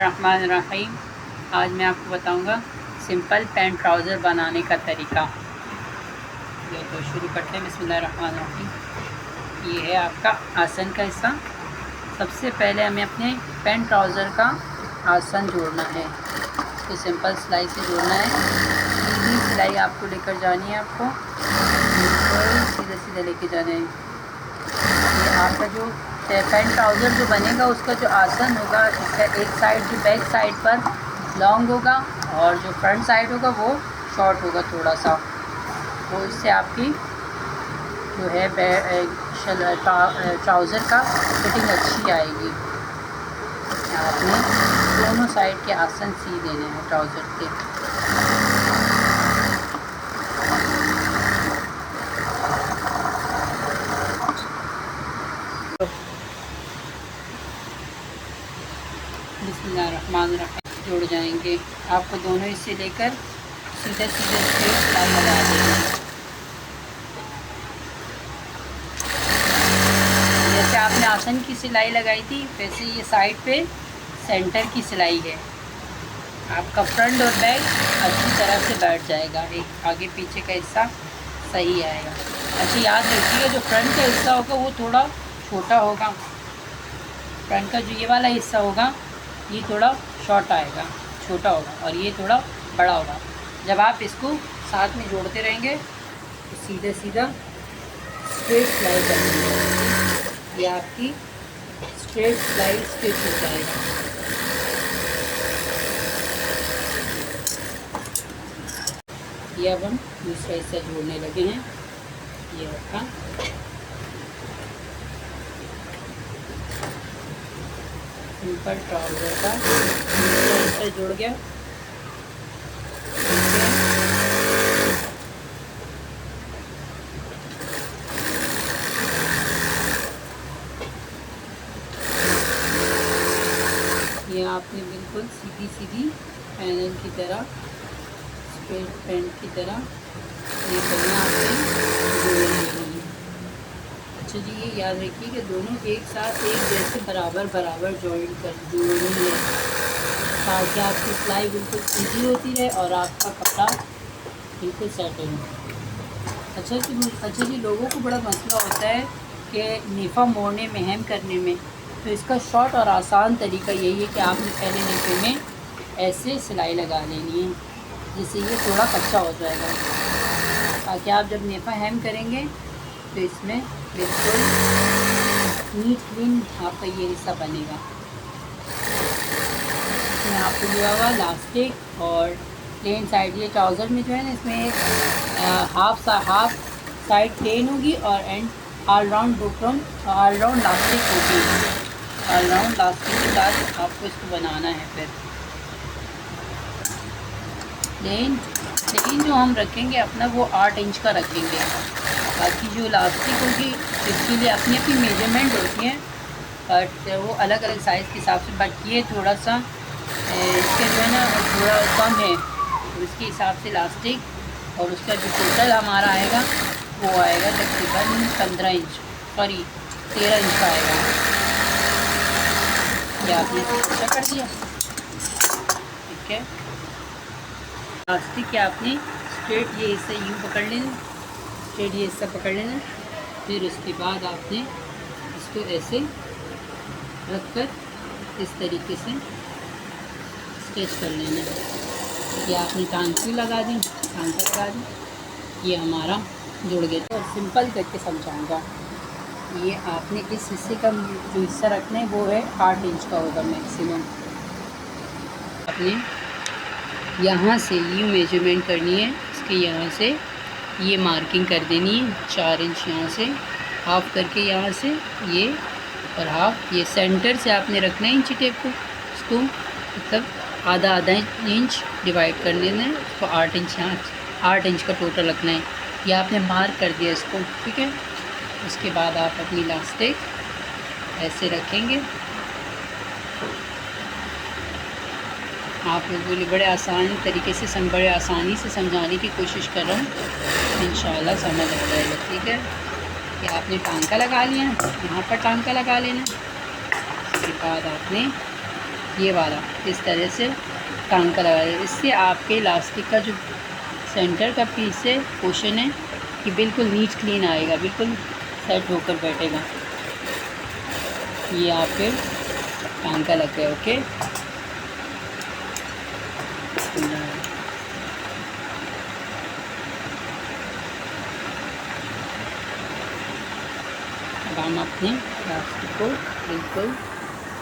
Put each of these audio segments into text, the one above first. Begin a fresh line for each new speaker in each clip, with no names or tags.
रहमान रहीम। आज मैं आपको बताऊंगा सिंपल पैंट ट्राउज़र बनाने का तरीका। ये तो शुरू करते हैं। बिस्मिल्लाहिर्रहमानिर्रहीम। ये है आपका आसन का हिस्सा। सबसे पहले हमें अपने पैंट ट्राउज़र का आसन जोड़ना है। इसको सिंपल सिलाई से जोड़ना है। सीधी सिलाई आपको लेकर जानी है, आपको सीधे सीधे लेके जाना है। ये आपका जो पैंट ट्राउज़र जो बनेगा उसका जो आसन होगा, इसका एक साइड जो बैक साइड पर लॉन्ग होगा और जो फ्रंट साइड होगा वो शॉर्ट होगा थोड़ा सा। तो इससे आपकी जो है ट्राउज़र का फिटिंग अच्छी आएगी। आपने दोनों साइड के आसन सी देने हैं ट्राउज़र के। बिस्मिल्लाहिर्रहमानिर्रहीम जोड़ जाएंगे। आपको दोनों हिस्से लेकर सीधे सीधे स्ट्रेट सिलाई लगा देंगे। जैसे आपने आसन की सिलाई लगाई थी वैसे ये साइड पे सेंटर की सिलाई है। आपका फ्रंट और बैक अच्छी तरह से बैठ जाएगा। एक आगे पीछे का हिस्सा सही आएगा। अच्छा याद रखिए, जो फ्रंट का हिस्सा होगा वो थोड़ा छोटा होगा। फ्रंट का जो ये वाला हिस्सा होगा ये थोड़ा शॉर्ट आएगा, छोटा होगा, और ये थोड़ा बड़ा होगा। जब आप इसको साथ में जोड़ते रहेंगे तो सीधा सीधा स्ट्रेट सिलाई करेंगे। ये आपकी स्ट्रेट सिलाई स्टिच हो जाएगा। ये अब हम दूसरा हिस्सा जोड़ने लगे हैं। ये आपका सिंपल ट्राउज़र का दूसरा हिस्सा जुड़ गया। ये आपने बिल्कुल सीधी सीधी पैनल की तरह, स्ट्रेट पैंट की तरह ये करना आपने जोड़। अच्छा जी, ये याद रखिए कि दोनों एक साथ एक जैसे बराबर बराबर जॉइंट कर जोड़नी है ताकि आपकी सिलाई बिल्कुल सीधी होती रहे और आपका कपड़ा बिल्कुल सेटल हो। अच्छा जी, लोगों को बड़ा मसला होता है कि नेफ़ा मोड़ने में, हेम करने में। तो इसका शॉर्ट और आसान तरीका यही है कि आपने पहले नेफ़े में ऐसे सिलाई लगा लेनी है जिससे ये थोड़ा कच्चा हो जाएगा, ताकि आप जब नेफ़ा हेम करेंगे तो इसमें बिल्कुल नीट क्लीन आपका ये हिस्सा बनेगा। इसमें आपको दिया हुआ इलास्टिक और प्लेन साइड, ये ट्राउज़र में जो है ना इसमें एक हाफ साइड प्लेन होगी और एंड ऑल राउंड इलास्टिक होगी। ऑल राउंड इलास्टिक के साथ आपको इसको बनाना है। फिर प्लेन जो हम रखेंगे अपना वो 8 इंच का रखेंगे। बाकी जो इलास्टिक होगी इसके लिए अपनी अपनी मेजरमेंट होती है, बट वो अलग अलग साइज़ के हिसाब से। बट ये थोड़ा सा इसके जो है ना थोड़ा कम है, तो इसके हिसाब से इलास्टिक और उसका जो टोटल हमारा आएगा वो आएगा तकरीबन 13 इंच 13 इंच का आएगा। ये आपने अच्छा कर दिया। ठीक है, इलास्टिक के आपने स्ट्रेट ये हिस्सा यूँ पकड़ लेना, स्ट्रेट ये हिस्सा पकड़ लेना। फिर उसके बाद आपने इसको ऐसे रख कर इस तरीके से स्टिच कर लेना है। ये आपने टांकी लगा दी, टांका लगा दी, ये हमारा जुड़ गया। तो सिंपल करके समझाऊंगा। ये आपने इस हिस्से का जो हिस्सा रखना है वो है 8 इंच का होगा मैक्सिमम। आपने यहाँ से ये मेजरमेंट करनी है, इसके यहाँ से ये मार्किंग कर देनी है 4 इंच यहाँ से, हाफ करके यहाँ से ये और हाफ ये सेंटर से आपने रखना है इंची टेप को। इसको मतलब आधा इंच डिवाइड कर लेना है उसको। 8 इंच यहाँ 8 इंच का टोटल रखना है। ये आपने मार्क कर दिया इसको। ठीक है, उसके बाद आप अपनी इलास्टिक ऐसे रखेंगे। आप लोगों ने बड़े आसान तरीके से बड़े आसानी से समझाने की कोशिश कर रहा हूँ, इंशाल्लाह समझ आ जाएगा। ठीक है, कि आपने टांका लगा लिया, यहाँ पर टांका लगा लेना। उसके बाद आपने ये वाला इस तरह से टांका लगा दें। इससे आपके इलास्टिक का जो सेंटर का पीस है, पोर्शन है, कि बिल्कुल नीट क्लीन आएगा, बिल्कुल सेट होकर बैठेगा। ये आप फिर टांका लग गया। ओके, अब हम अपने प्लास्टिक को बिल्कुल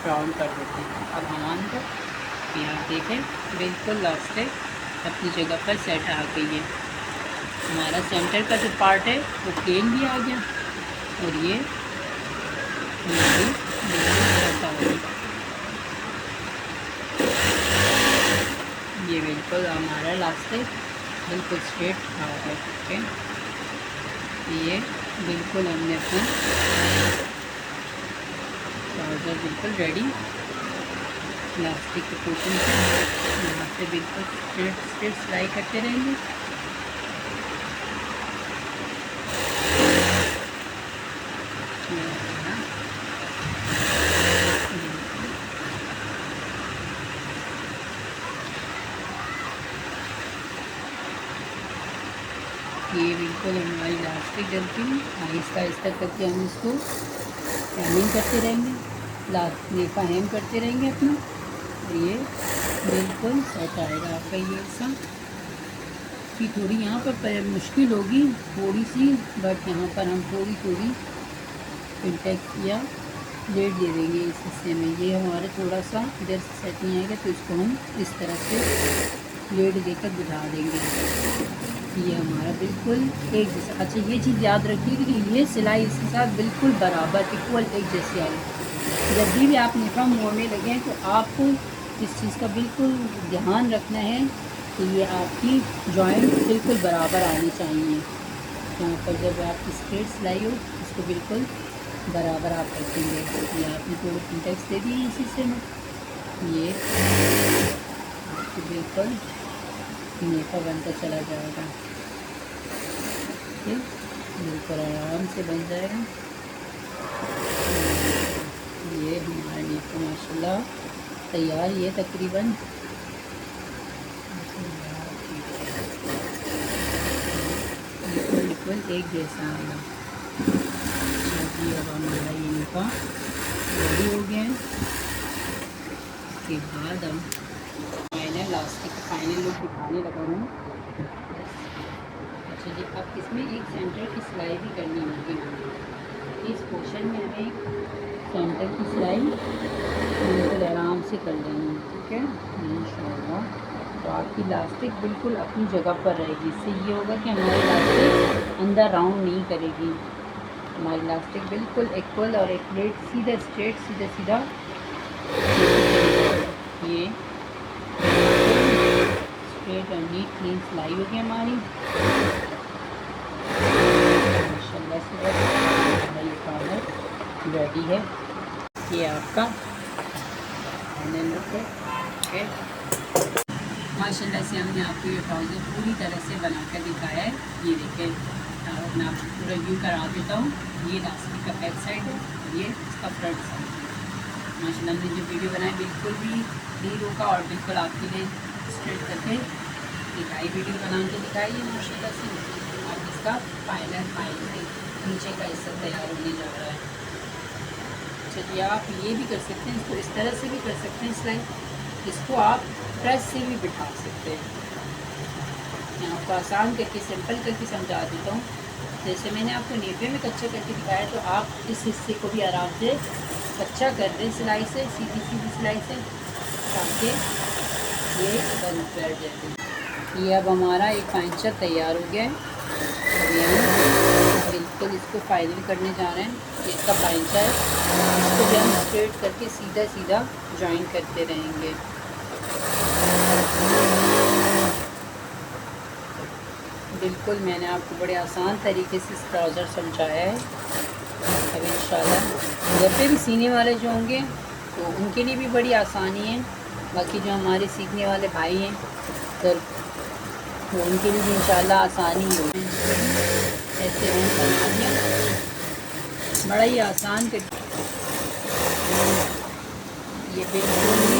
राउंड कर देते हैं। अब हम अंदर यहाँ देखें, बिल्कुल लास्टिक अपनी जगह पर सेट आ गई है। हमारा सेंटर का जो पार्ट है वो प्लेन भी आ गया और ये भी बिल्कुल सेट आ गई। ये बिल्कुल हमारा इलास्टिक बिल्कुल स्ट्रेट आ गया। ओके, ये बिल्कुल हमने अपना ट्राउज़र बिल्कुल रेडी इलास्टिक के पोर्शन से यहाँ से बिल्कुल स्ट्रेट सिलाई करते रहेंगे। ये बिल्कुल हमारी इलास्टिक डलती है, आहिस्ता आहिस्ता करके हम इसको हेमिंग करते रहेंगे, नेफा हेम करते रहेंगे अपना, और ये बिल्कुल सेट आएगा आपका ये हिस्सा। कि थोड़ी यहाँ पर मुश्किल होगी थोड़ी सी, बट यहाँ पर हम थोड़ी थोड़ी इंटेक्स या लेट दे देंगे इस हिस्से में। ये हमारे थोड़ा सा इधर से सेट नहीं आएगा तो इसको हम इस तरह से लेट देकर बुझा देंगे। ये हमारा बिल्कुल एक जैसा। अच्छा, ये चीज़ याद रखिए कि ये सिलाई इसके साथ बिल्कुल बराबर इक्वल एक जैसी आई। जब भी आप नेफा मोड़ने लगें तो आपको इस चीज़ का बिल्कुल ध्यान रखना है कि ये आपकी जॉइंट बिल्कुल बराबर आनी चाहिए। यहाँ पर जब आपकी स्ट्रेट सिलाई हो इसको बिल्कुल बराबर आप रखेंगे। ये आपने थोड़ी सिंटेक्स दे दी इस हिस्से में, ये आपको बिल्कुल नेफा बनकर चला जाएगा। बिल्कुल आराम से बन जाएगा। ये हमारा नेफा माशाल्लाह तैयार। ये तकरीबन बिल्कुल एक जैसा आएगा। जी, अब हमारा ये नेफा रेडी हो गया है। इसके बाद हम मैंने इलास्टिक का फाइनल लुक दिखाने लगा हूँ। अच्छा जी, अब इसमें एक सेंटर की सिलाई भी करनी होगी। इस पोर्शन में हमें सेंटर की सिलाई बिल्कुल आराम से कर लेनी है। ठीक है, इंशाल्लाह। तो आपकी इलास्टिक बिल्कुल अपनी जगह पर रहेगी। इससे ये होगा कि हमारी इलास्टिक अंदर राउंड नहीं करेगी। हमारी इलास्टिक बिल्कुल इक्वल और एक प्लेट सीधा स्ट्रेट सीधा सीधा ये स्ट्रेट और नीट क्लीन सिलाई होगी हमारी माशाल्लाह से। ये ट्राउज़र रेडी है। ये आपका फाइनल लुक है। ओके, माशाल्लाह से हमने आपको ये ट्राउज़र पूरी तरह से बनाकर दिखाया है। ये देखें, मैं आपको पूरा व्यू करा देता हूँ। ये इलास्टिक का बैक साइड है और ये इसका फ्रंट साइड है। माशाल्लाह हमने जो वीडियो बनाई बिल्कुल भी नहीं रोका और बिल्कुल आपके लिए स्ट्रेट करके दिखाई, वीडियो बना के दिखाई है माशाल्लाह से। और इसका फाइनल नीचे का हिस्सा तैयार होने जा रहा है। चलिए, आप ये भी कर सकते हैं, इसको इस तरह से भी कर सकते हैं सिलाई, इसको आप प्रेस से भी बिठा सकते हैं। मैं आपको आसान करके सिंपल करके समझा देता हूँ। जैसे मैंने आपको नेफे में कच्चा करके दिखाया, तो आप इस हिस्से को भी आराम से कच्चा कर दें सिलाई से, सीधी सीधी सिलाई से, ताकि ये बन बैठ जाए। ये अब हमारा एक पाइंचा तैयार हो गया है। बिल्कुल इसको फाइनल करने जा रहे हैं। ये इसका पाइंचा है, इसको भी हम स्ट्रेट करके सीधा सीधा जॉइन करते रहेंगे। बिल्कुल मैंने आपको बड़े आसान तरीके से इस ट्राउज़र समझाया है। अब इंशाल्लाह घर पे भी सीने वाले जो होंगे तो उनके लिए भी बड़ी आसानी है। बाकी जो हमारे सीखने वाले भाई हैं तो उनके लिए भी इंशाल्लाह आसानी होगी। ऐसे हम बना दिया, बड़ा ही आसान कर। ये बिल्कुल